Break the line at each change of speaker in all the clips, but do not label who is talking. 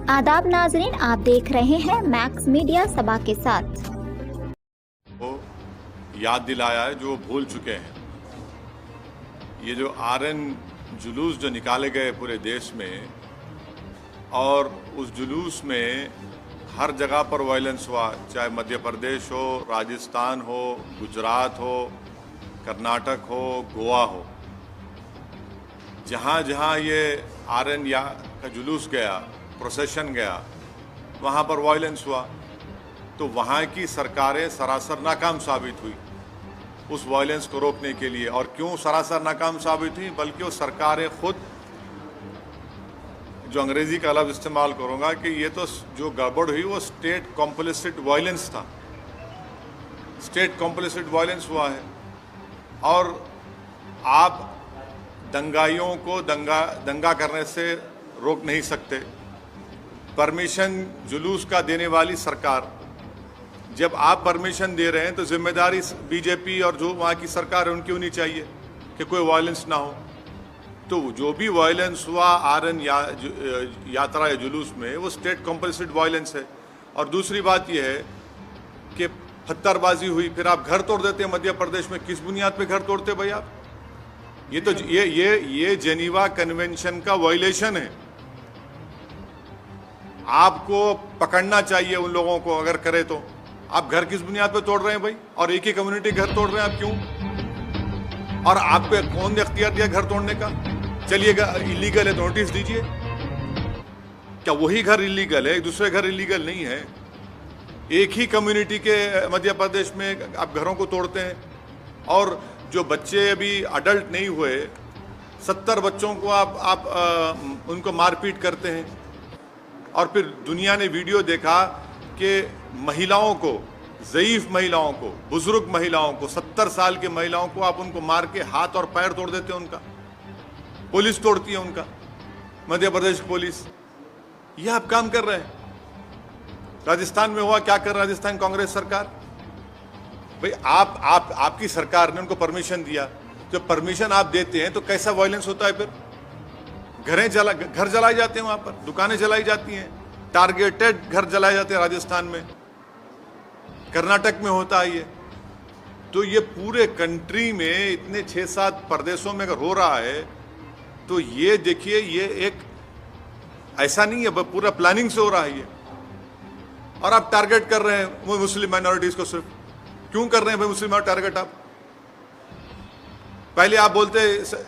आदाब नाजरीन, आप देख रहे हैं मैक्स मीडिया सबा के साथ।
वो याद दिलाया है जो भूल चुके हैं। ये जो आरएन जुलूस जो निकाले गए पूरे देश में, और उस जुलूस में हर जगह पर वायलेंस हुआ, चाहे मध्य प्रदेश हो, राजस्थान हो, गुजरात हो, कर्नाटक हो, गोवा हो, जहाँ जहाँ ये आरएन का जुलूस गया, प्रोसेशन गया, वहाँ पर वायलेंस हुआ। तो वहाँ की सरकारें सरासर नाकाम साबित हुई उस वायलेंस को रोकने के लिए। और क्यों सरासर नाकाम साबित हुई? बल्कि वो सरकारें खुद, जो अंग्रेजी का लफ्ज़ इस्तेमाल करूँगा कि ये तो जो गड़बड़ हुई वो स्टेट कॉम्प्लिसिट वायलेंस था, स्टेट कॉम्प्लिसिट वायलेंस हुआ है। और आप दंगाइयों को दंगा करने से रोक नहीं सकते। परमिशन जुलूस का देने वाली सरकार, जब आप परमिशन दे रहे हैं तो जिम्मेदारी बीजेपी और जो वहाँ की सरकार है उनकी होनी चाहिए कि कोई वायलेंस ना हो। तो जो भी वायलेंस हुआ आरएन यात्रा या जुलूस में, वो स्टेट कॉम्पल्सिड वायलेंस है। और दूसरी बात यह है कि पत्थरबाजी हुई, फिर आप घर तोड़ देते हैं मध्य प्रदेश में। किस बुनियाद पे घर तोड़ते भाई आप? ये तो ये जेनीवा कन्वेंशन का वायलेशन है। आपको पकड़ना चाहिए उन लोगों को, अगर करे तो। आप घर किस बुनियाद पे तोड़ रहे हैं भाई? और एक ही कम्युनिटी घर तोड़ रहे हैं आप, क्यों? और आप पे कौन ने अख्तियार दिया घर तोड़ने का? चलिएगा इलीगल है तो नोटिस दीजिए। क्या वही घर इलीगल है, दूसरे घर इलीगल नहीं है? एक ही कम्युनिटी के मध्य प्रदेश में आप घरों को तोड़ते हैं। और जो बच्चे अभी अडल्ट नहीं हुए, 70 बच्चों को आप उनको मारपीट करते हैं। और फिर दुनिया ने वीडियो देखा कि महिलाओं को, ज़ईफ़ महिलाओं को, बुजुर्ग महिलाओं को, 70 साल के महिलाओं को आप उनको मार के हाथ और पैर तोड़ देते हैं उनका। पुलिस तोड़ती है उनका, मध्य प्रदेश पुलिस। ये आप काम कर रहे हैं। राजस्थान में हुआ, क्या कर राजस्थान कांग्रेस सरकार? भाई आपकी सरकार ने उनको परमिशन दिया। जब परमिशन आप देते हैं तो कैसा वायलेंस होता है फिर? घर जलाए जाते हैं, वहां पर दुकानें जलाई जाती हैं, टारगेटेड घर जलाए जाते हैं राजस्थान में, कर्नाटक में होता है ये। तो ये पूरे कंट्री में इतने 6-7 प्रदेशों में अगर हो रहा है तो ये देखिए, ये एक ऐसा नहीं है, पूरा प्लानिंग से हो रहा है ये। और आप टारगेट कर रहे हैं वो मुस्लिम माइनॉरिटीज को। सिर्फ क्यों कर रहे हैं भाई मुस्लिम टारगेट आप? पहले आप बोलते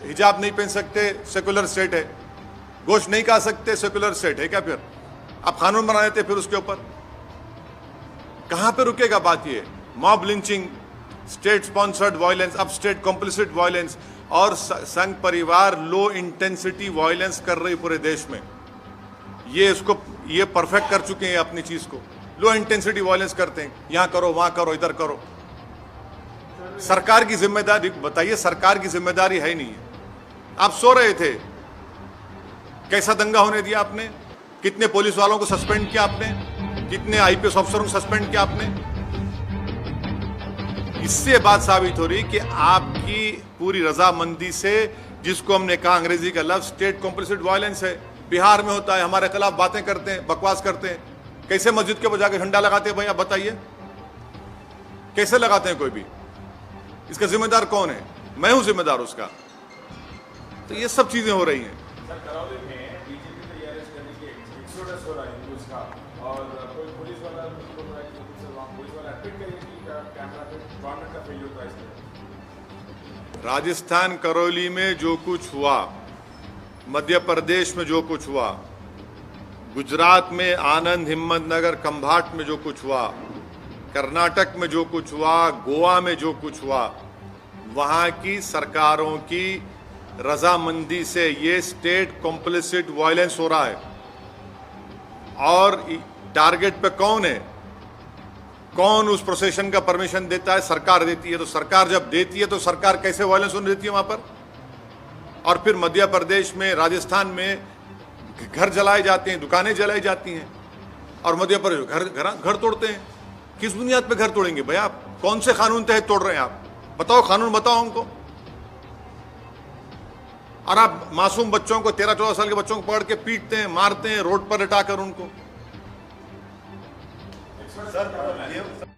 हिजाब नहीं पहन सकते, सेकुलर स्टेट है। गोश्त नहीं खा सकते, सेकुलर स्टेट है क्या? फिर आप कानून बना देते फिर उसके ऊपर। कहां पे रुकेगा बात? ये mob lynching, state sponsored violence, अब स्टेट कॉम्प्लिसिट वायलेंस, और संघ परिवार लो इंटेंसिटी वायलेंस कर रही पूरे देश में। ये परफेक्ट कर चुके हैं अपनी चीज को। लो इंटेंसिटी वायलेंस करते हैं, यहां करो, वहां करो, इधर करो। सरकार की जिम्मेदारी बताइए? सरकार की जिम्मेदारी है ही नहीं है। आप सो रहे थे, कैसा दंगा होने दिया आपने? कितने पुलिस वालों को सस्पेंड किया आपने? कितने आईपीएस अफसरों को सस्पेंड किया आपने? इससे बात साबित हो रही कि आपकी पूरी रजामंदी से, जिसको हमने कहा अंग्रेजी का लफ्ज स्टेट कॉम्प्लिसिट वायलेंस है। बिहार में होता है, हमारे खिलाफ बातें करते हैं, बकवास करते हैं। कैसे मस्जिद के बजा के झंडा लगाते हैं भाई? आप बताइए, कैसे लगाते हैं कोई भी? इसका जिम्मेदार कौन है? मैं हूं जिम्मेदार उसका। तो ये सब चीजें हो रही हैं।
सर, करौली में बीजेपी को अरेस्ट करने के एक्सोडस हो रहा है न्यूज़ का, और कोई पुलिस वाला बोल रहा है कि पुलिस वाला एडमिट करे कि कैमरा पे गवर्नमेंट का फेल होता है इसलिए।
राजस्थान करौली में जो कुछ हुआ, मध्य प्रदेश में जो कुछ हुआ, गुजरात में आनंद, हिम्मतनगर, खंभाट में जो कुछ हुआ, कर्नाटक में जो कुछ हुआ, गोवा में जो कुछ हुआ, वहाँ की सरकारों की रजामंदी से ये स्टेट कॉम्प्लिसिट वायलेंस हो रहा है। और टारगेट पे कौन है? कौन उस प्रोसेशन का परमिशन देता है? सरकार देती है। तो सरकार जब देती है तो सरकार कैसे वायलेंस होने देती है वहां पर? और फिर मध्य प्रदेश में, राजस्थान में घर जलाए जाते हैं, दुकानें जलाई जाती हैं, और मध्य प्रदेश घर तोड़ते हैं। किस बुनियाद पे घर तोड़ेंगे भाई आप? कौन से कानून तहत तोड़ रहे हैं आप? बताओ, कानून बताओ हमको। और आप मासूम बच्चों को 13-14 साल के बच्चों को पकड़ के पीटते हैं, मारते हैं रोड पर लिटाकर उनको।
सर ये